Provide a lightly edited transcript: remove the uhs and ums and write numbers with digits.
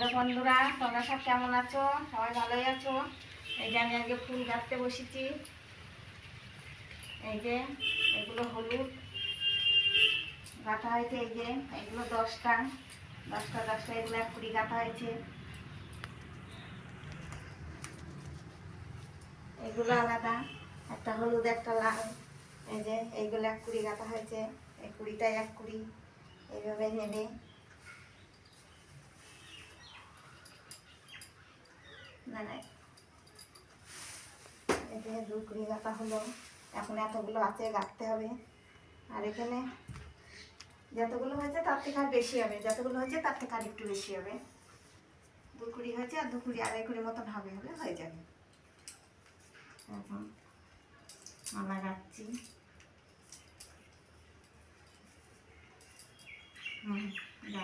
Hello বন্ধুরা, তোমরা সব কেমন আছো? সবাই ভালোই আছো? এই যে আমি আজকে ফুল গাঁথতে বসেছি। এই যে এগুলো হলুদ গাঁথা হয়েছে। এই যে এগুলো 10টা এগুলো 1 কুড়ি গাঁথা হয়েছে। এগুলো আলাদা, একটা হলুদ একটা লাল। এই যে এইগুলো 1 কুড়ি গাঁথা হয়েছে। এই কুড়িটাই 1 কুড়ি, এইভাবে নেবে। না না, এই যে 2 কুড়ি গাঁথা হলো। এখন এতগুলো আছে, গাঁথতে হবে। আর এখানে যতগুলো হয়েছে তার থেকে আর বেশি হবে, যতগুলো হয়েছে তার থেকে আর একটু বেশি হবে। 2 কুড়ি হয়েছে, আর 2 কুড়ি 2.5 কুড়ি মতন হবে, হলে হয়ে যাবে। এখন মালা গাঁথছি। যা